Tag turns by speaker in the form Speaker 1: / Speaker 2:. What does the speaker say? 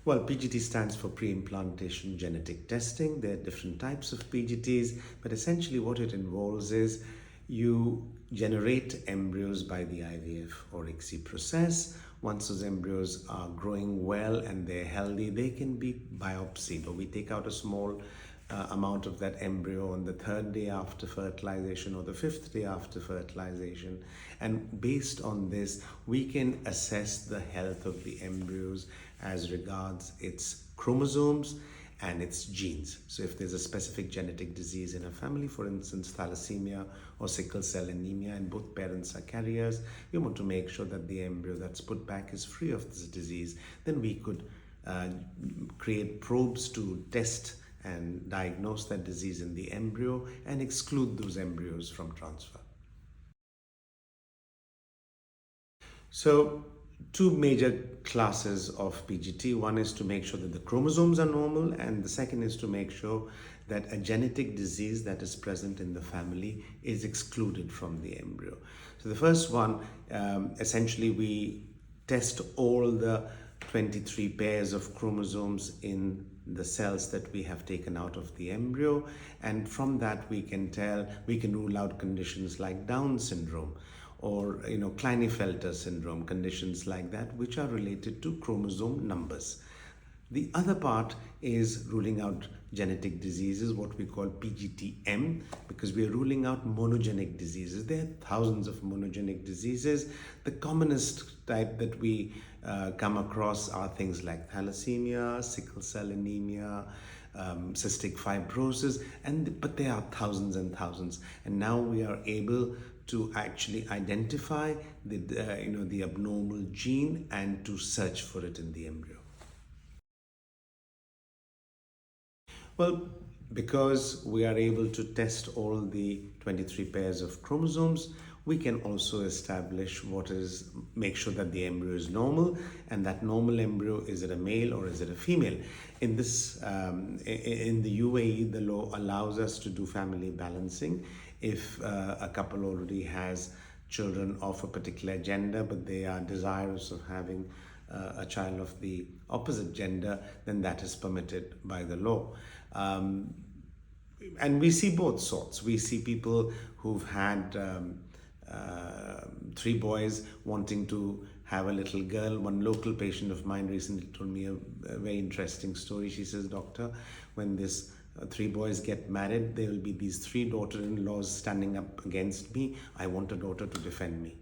Speaker 1: Well, PGT stands for pre-implantation genetic testing. There are different types of PGTs, but essentially what it involves is you generate embryos by the IVF or ICSI process. Once those embryos are growing well and they're healthy, they can be biopsied, or we take out a small amount of that embryo on the third day after fertilization or the fifth day after fertilization, and based on this we can assess the health of the embryos as regards its chromosomes and its genes. So if there's a specific genetic disease in a family, for instance thalassemia or sickle cell anemia, and both parents are carriers, we want to make sure that the embryo that's put back is free of this disease. Then we could create probes to test and diagnose that disease in the embryo and exclude those embryos from transfer. So two major classes of PGT. One is to make sure that the chromosomes are normal, and the second is to make sure that a genetic disease that is present in the family is excluded from the embryo. So the first one, essentially we test all the 23 pairs of chromosomes in the cells that we have taken out of the embryo, and from that we can rule out conditions like Down syndrome or Klinefelter syndrome, conditions like that which are related to chromosome numbers. The other part is ruling out genetic diseases, what we call PGTM, because we are ruling out monogenic diseases. There are thousands of monogenic diseases. The commonest type that we come across are things like thalassemia, sickle cell anemia, cystic fibrosis, but there are thousands and thousands. And now we are able to actually identify the abnormal gene and to search for it in the embryo. Well, because we are able to test all the 23 pairs of chromosomes, we can also establish make sure that the embryo is normal, and that normal embryo, is it a male or is it a female? In this, in the UAE, the law allows us to do family balancing if a couple already has children of a particular gender, but they are desirous of having a child of the opposite gender, then that is permitted by the law. And we see both sorts. We see people who've had 3 boys wanting to have a little girl. One local patient of mine recently told me a very interesting story. She says, "Doctor, when this 3 boys get married, there will be these 3 daughter-in-laws standing up against me. I want a daughter to defend me."